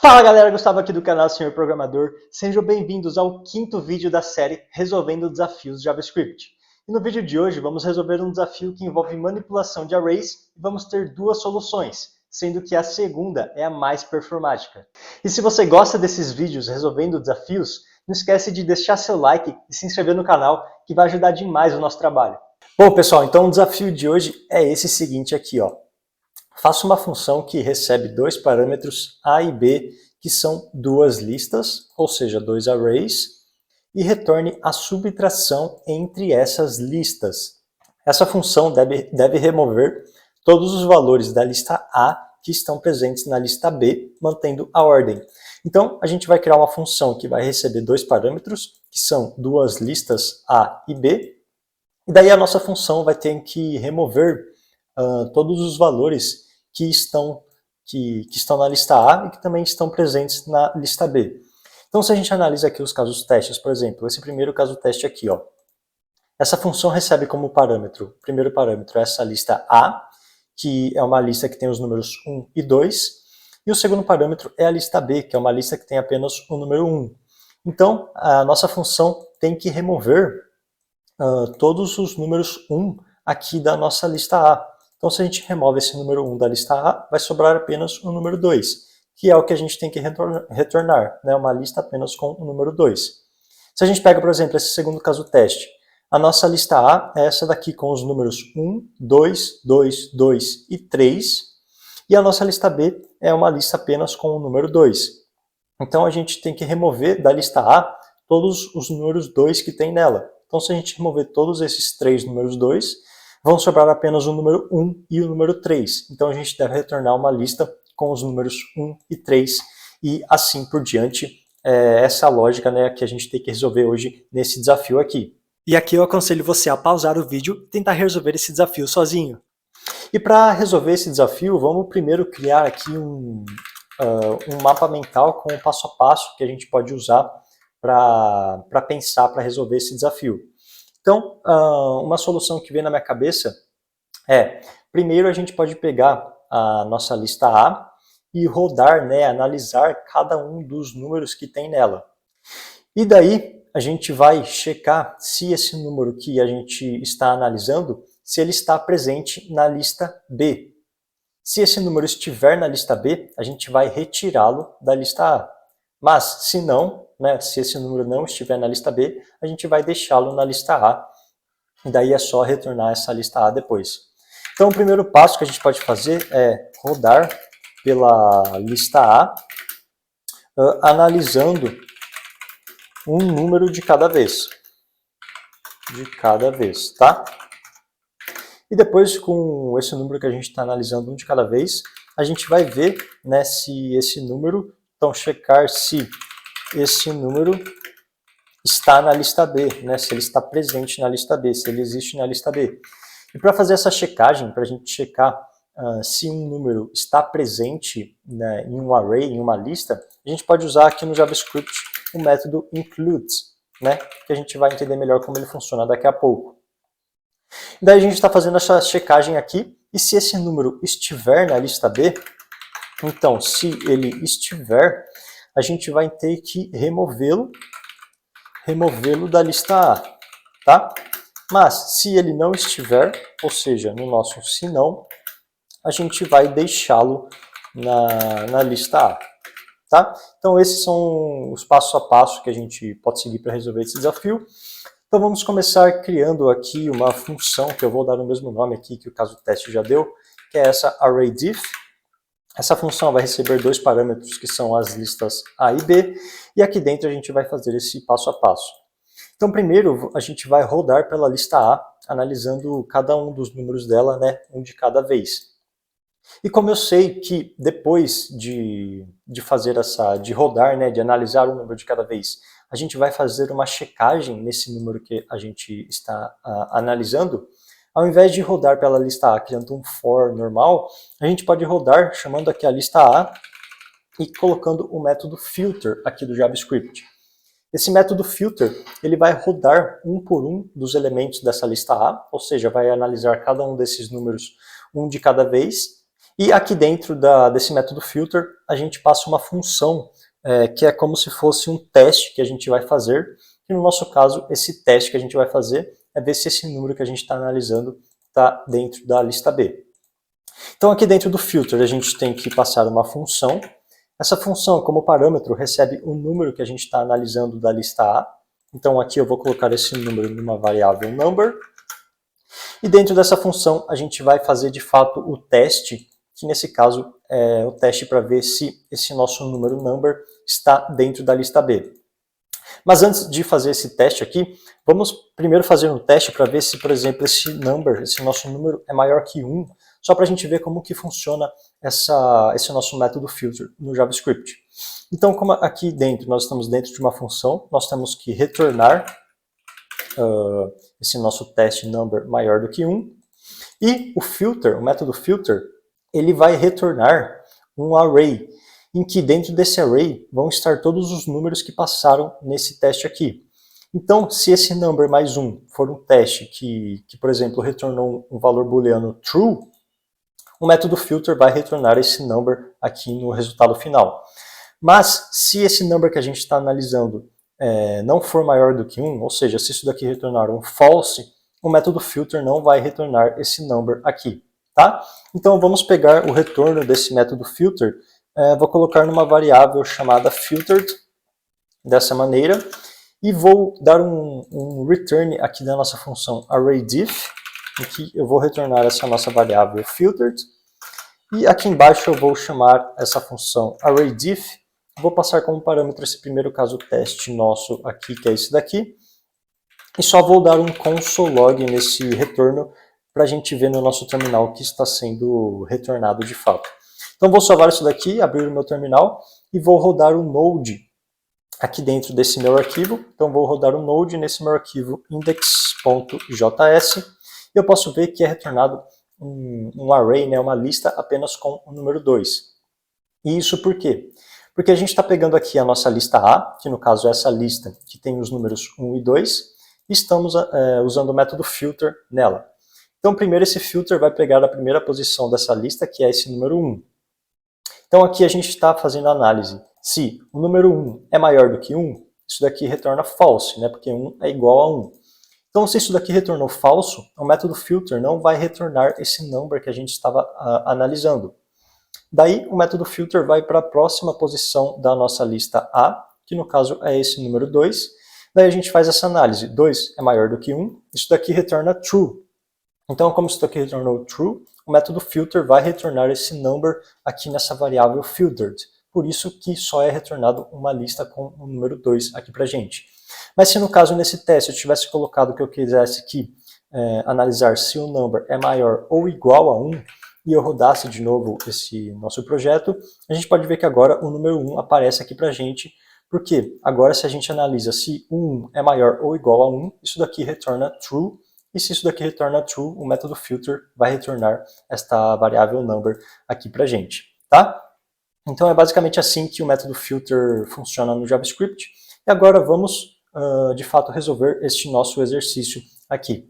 Fala galera, Gustavo aqui do canal Senhor Programador. Sejam bem-vindos ao quinto vídeo da série Resolvendo Desafios JavaScript. E no vídeo de hoje vamos resolver um desafio que envolve manipulação de arrays e vamos ter duas soluções, sendo que a segunda é a mais performática. E se você gosta desses vídeos resolvendo desafios, não esquece de deixar seu like e se inscrever no canal, que vai ajudar demais o nosso trabalho. Bom pessoal, então o desafio de hoje é esse seguinte aqui, ó. Faça uma função que recebe dois parâmetros A e B, que são duas listas, ou seja, dois arrays, e retorne a subtração entre essas listas. Essa função deve remover todos os valores da lista A que estão presentes na lista B, mantendo a ordem. Então, a gente vai criar uma função que vai receber dois parâmetros, que são duas listas A e B, e daí a nossa função vai ter que remover todos os valores que estão na lista A e que também estão presentes na lista B. Então, se a gente analisa aqui os casos testes, por exemplo, esse primeiro caso teste aqui, ó, essa função recebe como parâmetro, o primeiro parâmetro é essa lista A, que é uma lista que tem os números 1 e 2, e o segundo parâmetro é a lista B, que é uma lista que tem apenas o número 1. Então, a nossa função tem que remover todos os números 1 aqui da nossa lista A. Então, se a gente remove esse número 1 da lista A, vai sobrar apenas o número 2, que é o que a gente tem que retornar, né? Uma lista apenas com o número 2. Se a gente pega, por exemplo, esse segundo caso teste, a nossa lista A é essa daqui com os números 1, 2, 2, 2 e 3, e a nossa lista B é uma lista apenas com o número 2. Então, a gente tem que remover da lista A todos os números 2 que tem nela. Então, se a gente remover todos esses três números 2, vão sobrar apenas o número 1 e o número 3. Então, a gente deve retornar uma lista com os números 1 e 3 e assim por diante. Essa lógica, né, que a gente tem que resolver hoje nesse desafio aqui. E aqui eu aconselho você a pausar o vídeo e tentar resolver esse desafio sozinho. E para resolver esse desafio, vamos primeiro criar aqui um mapa mental com o passo a passo que a gente pode usar para pensar, para resolver esse desafio. Então, uma solução que vem na minha cabeça é, primeiro a gente pode pegar a nossa lista A e rodar, né, analisar cada um dos números que tem nela. E daí a gente vai checar se esse número que a gente está analisando, se ele está presente na lista B. Se esse número estiver na lista B, a gente vai retirá-lo da lista A. Mas, se não, né, se esse número não estiver na lista B, a gente vai deixá-lo na lista A. E daí é só retornar essa lista A depois. Então, o primeiro passo que a gente pode fazer é rodar pela lista A, analisando um número de cada vez. Tá? E depois, com esse número que a gente está analisando um de cada vez, a gente vai ver, né, se esse número, então checar se esse número está na lista B, né, se ele está presente na lista B, se ele existe na lista B. E para fazer essa checagem, para a gente checar se um número está presente, né, em um array, em uma lista, a gente pode usar aqui no JavaScript o método include, né, que a gente vai entender melhor como ele funciona daqui a pouco. Daí a gente está fazendo essa checagem aqui, e se esse número estiver na lista B, então se ele estiver, a gente vai ter que removê-lo da lista A, tá? Mas se ele não estiver, ou seja, no nosso se não, a gente vai deixá-lo na lista A, tá? Então esses são os passo a passo que a gente pode seguir para resolver esse desafio. Então vamos começar criando aqui uma função que eu vou dar o mesmo nome aqui que o caso teste já deu, que é essa arrayDiff. Essa função vai receber dois parâmetros que são as listas A e B, e aqui dentro a gente vai fazer esse passo a passo. Então primeiro a gente vai rodar pela lista A, analisando cada um dos números dela, né, um de cada vez. E como eu sei que depois de rodar, né, de analisar um número de cada vez, a gente vai fazer uma checagem nesse número que a gente está analisando, ao invés de rodar pela lista A criando um for normal, a gente pode rodar chamando aqui a lista A e colocando o método filter aqui do JavaScript. Esse método filter, ele vai rodar um por um dos elementos dessa lista A, ou seja, vai analisar cada um desses números um de cada vez, E aqui dentro desse método filter, a gente passa uma função que é como se fosse um teste que a gente vai fazer. E no nosso caso, esse teste que a gente vai fazer é ver se esse número que a gente está analisando está dentro da lista B. Então aqui dentro do filter a gente tem que passar uma função. Essa função, como parâmetro, recebe o número que a gente está analisando da lista A. Então aqui eu vou colocar esse número numa variável number. E dentro dessa função a gente vai fazer de fato o teste, que nesse caso é o teste para ver se esse nosso número number está dentro da lista B. Mas antes de fazer esse teste aqui, vamos primeiro fazer um teste para ver se, por exemplo, esse nosso número é maior que 1, só para a gente ver como que funciona esse nosso método filter no JavaScript. Então, como aqui dentro nós estamos dentro de uma função, nós temos que retornar esse nosso teste number maior do que 1, e o filter, o método filter, ele vai retornar um array, em que dentro desse array vão estar todos os números que passaram nesse teste aqui. Então, se esse number mais 1 for um teste que por exemplo, retornou um valor booleano true, o método filter vai retornar esse number aqui no resultado final. Mas, se esse number que a gente está analisando não for maior do que 1, ou seja, se isso daqui retornar um false, o método filter não vai retornar esse number aqui, tá? Então, vamos pegar o retorno desse método filter, vou colocar numa variável chamada filtered, dessa maneira, e vou dar um return aqui da nossa função arrayDiff, em que eu vou retornar essa nossa variável filtered, e aqui embaixo eu vou chamar essa função arrayDiff, vou passar como parâmetro esse primeiro caso teste nosso aqui, que é esse daqui, e só vou dar um console log nesse retorno para a gente ver no nosso terminal que está sendo retornado de fato. Então vou salvar isso daqui, abrir o meu terminal e vou rodar o Node aqui dentro desse meu arquivo. Então vou rodar o Node nesse meu arquivo index.js e eu posso ver que é retornado um array, né, uma lista apenas com o número 2. E isso por quê? Porque a gente está pegando aqui a nossa lista A, que no caso é essa lista que tem os números 1 e 2, e estamos usando o método filter nela. Então primeiro esse filter vai pegar a primeira posição dessa lista, que é esse número 1. Então aqui a gente está fazendo a análise. Se o número 1 é maior do que 1, isso daqui retorna false, né? Porque 1 é igual a 1. Então se isso daqui retornou falso, o método filter não vai retornar esse number que a gente estava analisando. Daí o método filter vai para a próxima posição da nossa lista A, que no caso é esse número 2. Daí a gente faz essa análise. 2 é maior do que 1, isso daqui retorna true. Então como isso daqui retornou true, o método filter vai retornar esse number aqui nessa variável filtered. Por isso que só é retornado uma lista com o número 2 aqui pra gente. Mas se no caso nesse teste eu tivesse colocado que eu quisesse aqui analisar se o number é maior ou igual a 1, e eu rodasse de novo esse nosso projeto, a gente pode ver que agora o número 1 aparece aqui pra gente, porque agora se a gente analisa se o 1 é maior ou igual a 1, isso daqui retorna true, e se isso daqui retorna true, o método filter vai retornar esta variável number aqui pra gente, tá? Então é basicamente assim que o método filter funciona no JavaScript. E agora vamos, de fato, resolver este nosso exercício aqui.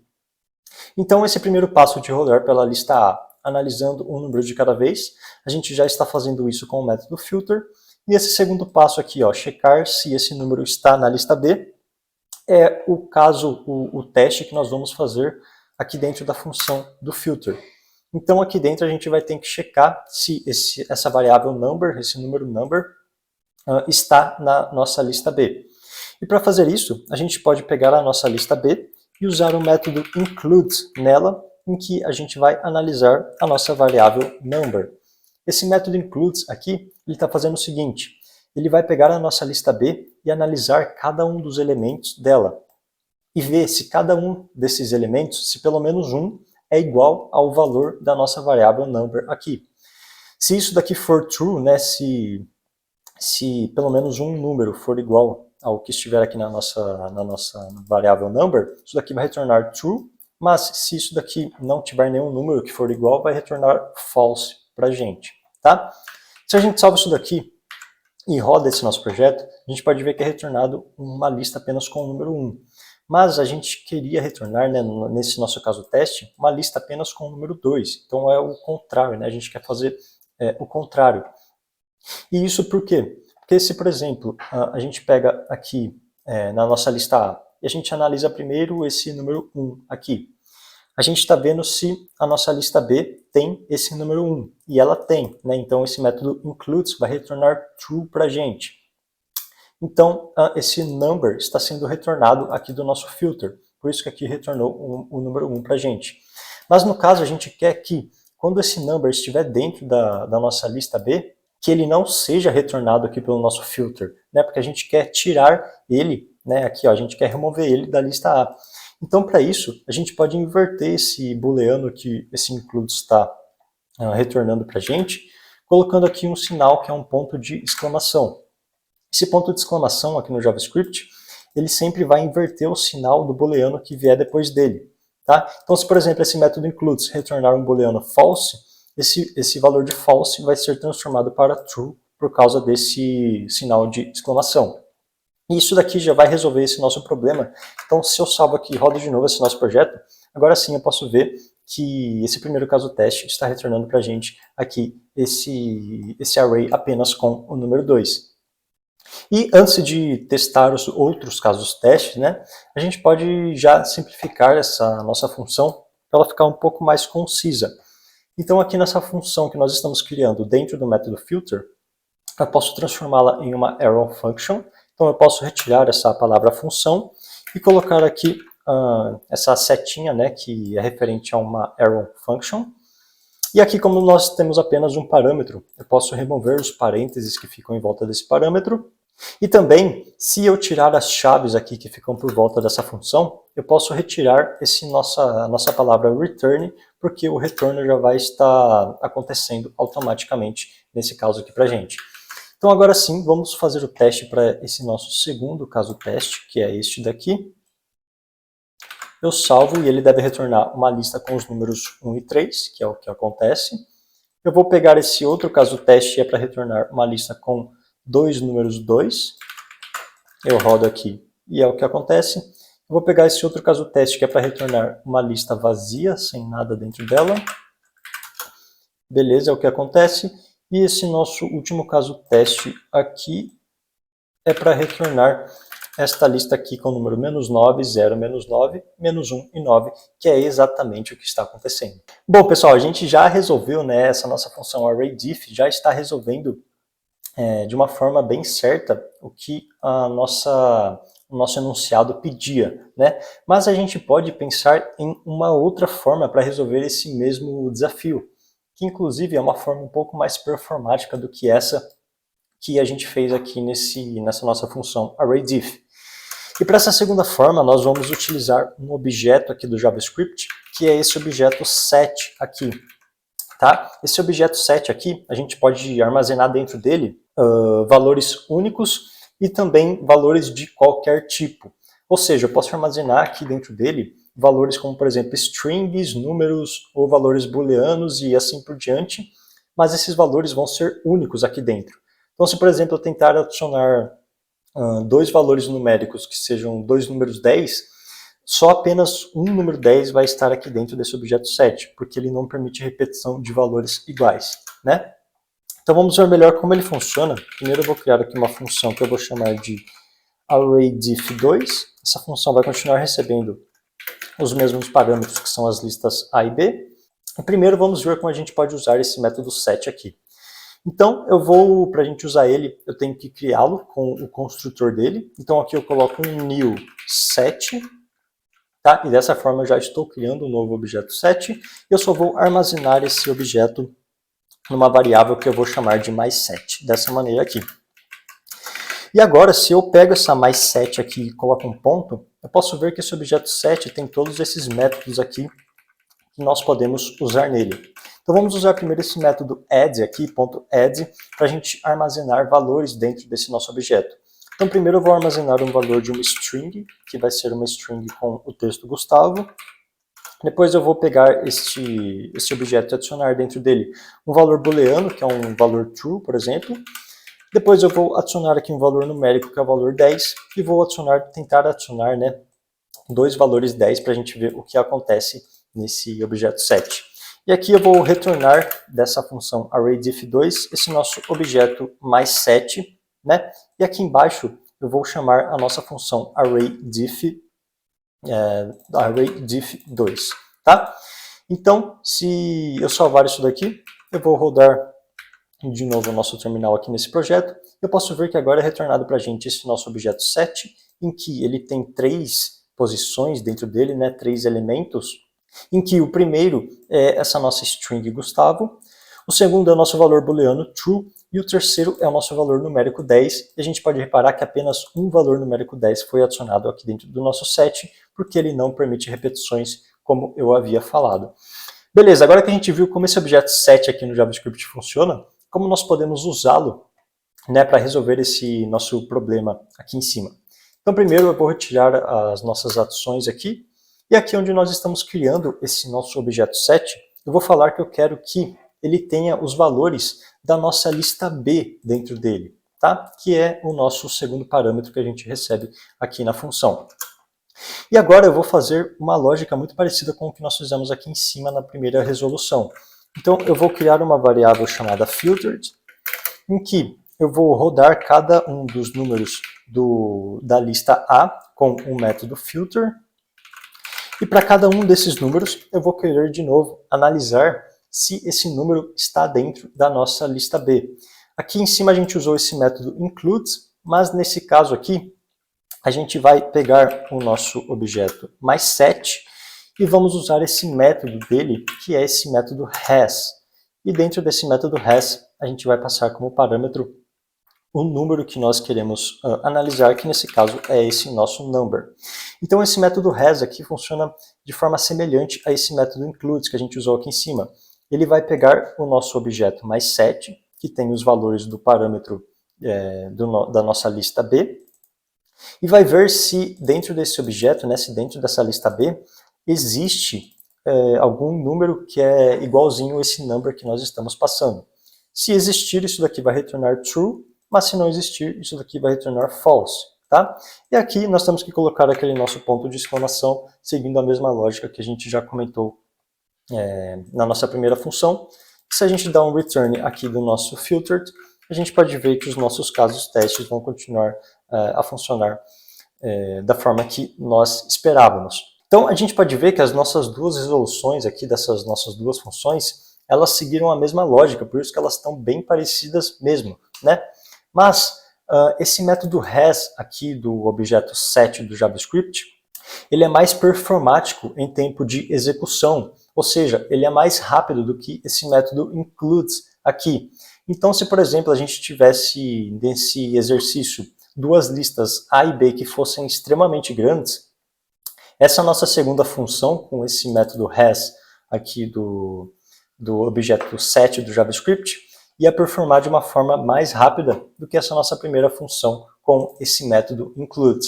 Então esse primeiro passo de rodar pela lista A, analisando um número de cada vez, a gente já está fazendo isso com o método filter. E esse segundo passo aqui, ó, checar se esse número está na lista B, é o teste que nós vamos fazer aqui dentro da função do filter. Então aqui dentro a gente vai ter que checar se essa variável number, esse número number, está na nossa lista B. E para fazer isso, a gente pode pegar a nossa lista B e usar o método include nela, em que a gente vai analisar a nossa variável number. Esse método include aqui, ele está fazendo o seguinte, ele vai pegar a nossa lista B e analisar cada um dos elementos dela. E ver se cada um desses elementos, se pelo menos um, é igual ao valor da nossa variável number aqui. Se isso daqui for true, né, se pelo menos um número for igual ao que estiver aqui na nossa variável number, isso daqui vai retornar true, mas se isso daqui não tiver nenhum número que for igual, vai retornar false para a gente, tá? Se a gente salva isso daqui e roda esse nosso projeto, a gente pode ver que é retornado uma lista apenas com o número 1. Mas a gente queria retornar, né, nesse nosso caso teste, uma lista apenas com o número 2. Então é o contrário, né? A gente quer fazer o contrário. E isso por quê? Porque se, por exemplo, a gente pega aqui na nossa lista A e a gente analisa primeiro esse número 1 aqui, a gente está vendo se a nossa lista B tem esse número 1, e ela tem, né? Então esse método includes vai retornar true para a gente. Então esse number está sendo retornado aqui do nosso filter, por isso que aqui retornou o número 1 para a gente. Mas no caso a gente quer que, quando esse number estiver dentro da nossa lista B, que ele não seja retornado aqui pelo nosso filter, né? Porque a gente quer tirar ele, né? Aqui, ó, a gente quer remover ele da lista A. Então, para isso, a gente pode inverter esse booleano que esse include está retornando para a gente, colocando aqui um sinal que é um ponto de exclamação. Esse ponto de exclamação aqui no JavaScript, ele sempre vai inverter o sinal do booleano que vier depois dele. Tá? Então, se, por exemplo, esse método includes retornar um booleano false, esse valor de false vai ser transformado para true por causa desse sinal de exclamação. E isso daqui já vai resolver esse nosso problema. Então, se eu salvo aqui e rodo de novo esse nosso projeto, agora sim eu posso ver que esse primeiro caso teste está retornando para a gente aqui esse array apenas com o número 2. E antes de testar os outros casos testes, né, a gente pode já simplificar essa nossa função para ela ficar um pouco mais concisa. Então aqui nessa função que nós estamos criando dentro do método filter, eu posso transformá-la em uma arrow function. Então eu posso retirar essa palavra função e colocar aqui essa setinha, né, que é referente a uma arrow function. E aqui, como nós temos apenas um parâmetro, eu posso remover os parênteses que ficam em volta desse parâmetro. E também, se eu tirar as chaves aqui que ficam por volta dessa função, eu posso retirar a nossa palavra return, porque o retorno já vai estar acontecendo automaticamente nesse caso aqui para a gente. Então agora sim, vamos fazer o teste para esse nosso segundo caso teste, que é este daqui. Eu salvo e ele deve retornar uma lista com os números 1 e 3, que é o que acontece. Eu vou pegar esse outro caso teste, é para retornar uma lista com dois números 2. Eu rodo aqui e é o que acontece. Eu vou pegar esse outro caso teste, que é para retornar uma lista vazia, sem nada dentro dela. Beleza, é o que acontece. E esse nosso último caso teste aqui é para retornar esta lista aqui com o número -9, 0, -9, -1 e 9, que é exatamente o que está acontecendo. Bom, pessoal, a gente já resolveu, né, essa nossa função arrayDiff, já está resolvendo de uma forma bem certa o que o nosso enunciado pedia, né? Mas a gente pode pensar em uma outra forma para resolver esse mesmo desafio, que inclusive é uma forma um pouco mais performática do que essa que a gente fez aqui nessa nossa função arrayDiff. E para essa segunda forma, nós vamos utilizar um objeto aqui do JavaScript, que é esse objeto set aqui. Tá? Esse objeto set aqui, a gente pode armazenar dentro dele valores únicos e também valores de qualquer tipo. Ou seja, eu posso armazenar aqui dentro dele valores como, por exemplo, strings, números ou valores booleanos e assim por diante, mas esses valores vão ser únicos aqui dentro. Então, se, por exemplo, eu tentar adicionar dois valores numéricos que sejam dois números 10, só apenas um número 10 vai estar aqui dentro desse objeto set, porque ele não permite repetição de valores iguais, né? Então vamos ver melhor como ele funciona. Primeiro eu vou criar aqui uma função que eu vou chamar de arrayDiff2. Essa função vai continuar recebendo os mesmos parâmetros que são as listas A e B. E primeiro vamos ver como a gente pode usar esse método set aqui. Então para a gente usar ele, eu tenho que criá-lo com o construtor dele. Então aqui eu coloco um new set. Tá? E dessa forma eu já estou criando um novo objeto set. Eu só vou armazenar esse objeto numa variável que eu vou chamar de mais7, dessa maneira aqui. E agora, se eu pego essa mais7 aqui e coloco um ponto, eu posso ver que esse objeto set tem todos esses métodos aqui que nós podemos usar nele. Então vamos usar primeiro esse método add aqui, .add, para a gente armazenar valores dentro desse nosso objeto. Então primeiro eu vou armazenar um valor de uma string, que vai ser uma string com o texto Gustavo. Depois eu vou pegar esse objeto e adicionar dentro dele um valor booleano, que é um valor true, por exemplo. Depois eu vou adicionar aqui um valor numérico, que é o valor 10, e vou tentar adicionar, né, dois valores 10 para a gente ver o que acontece nesse objeto set. E aqui eu vou retornar dessa função arrayDiff2 esse nosso objeto mais 7, né? E aqui embaixo eu vou chamar a nossa função arrayDiff2, tá? Então, se eu salvar isso daqui, eu vou rodar de novo o nosso terminal aqui nesse projeto. Eu posso ver que agora é retornado para a gente esse nosso objeto set, em que ele tem 3 posições dentro dele, né, 3 elementos, em que o primeiro é essa nossa string Gustavo, o segundo é o nosso valor booleano true, e o terceiro é o nosso valor numérico 10, e a gente pode reparar que apenas um valor numérico 10 foi adicionado aqui dentro do nosso set, porque ele não permite repetições, como eu havia falado. Beleza, agora que a gente viu como esse objeto set aqui no JavaScript funciona, como nós podemos usá-lo, né, para resolver esse nosso problema aqui em cima. Então primeiro eu vou retirar as nossas adições aqui, e aqui onde nós estamos criando esse nosso objeto set, eu vou falar que eu quero que ele tenha os valores da nossa lista B dentro dele, tá? Que é o nosso segundo parâmetro que a gente recebe aqui na função. E agora eu vou fazer uma lógica muito parecida com o que nós fizemos aqui em cima na primeira resolução. Então eu vou criar uma variável chamada filtered, em que eu vou rodar cada um dos números da lista A com o método filter. E para cada um desses números, eu vou querer de novo analisar se esse número está dentro da nossa lista B. Aqui em cima a gente usou esse método includes, mas nesse caso aqui, a gente vai pegar o nosso objeto mais 7 e vamos usar esse método dele, que é esse método has. E dentro desse método has, a gente vai passar como parâmetro o número que nós queremos analisar, que nesse caso é esse nosso number. Então esse método has aqui funciona de forma semelhante a esse método includes que a gente usou aqui em cima. Ele vai pegar o nosso objeto mais 7, que tem os valores do parâmetro da nossa lista B, e vai ver se dentro desse objeto, né, se dentro dessa lista B, existe algum número que é igualzinho a esse number que nós estamos passando. Se existir, isso daqui vai retornar true, mas se não existir, isso daqui vai retornar false, tá? E aqui nós temos que colocar aquele nosso ponto de exclamação, seguindo a mesma lógica que a gente já comentou na nossa primeira função. Se a gente dá um return aqui do nosso filtered, a gente pode ver que os nossos casos testes vão continuar a funcionar da forma que nós esperávamos. Então a gente pode ver que as nossas duas resoluções aqui dessas nossas duas funções, elas seguiram a mesma lógica, por isso que elas estão bem parecidas mesmo, né? Mas esse método has aqui do objeto set do JavaScript, ele é mais performático em tempo de execução, ou seja, ele é mais rápido do que esse método includes aqui. Então, se por exemplo a gente tivesse nesse exercício duas listas A e B que fossem extremamente grandes, essa nossa segunda função com esse método has aqui do objeto set do JavaScript ia performar de uma forma mais rápida do que essa nossa primeira função com esse método include.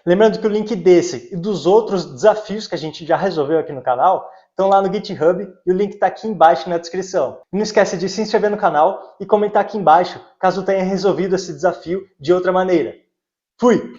Lembrando que o link desse e dos outros desafios que a gente já resolveu aqui no canal estão lá no GitHub e o link está aqui embaixo na descrição. Não esquece de se inscrever no canal e comentar aqui embaixo caso tenha resolvido esse desafio de outra maneira. Fui!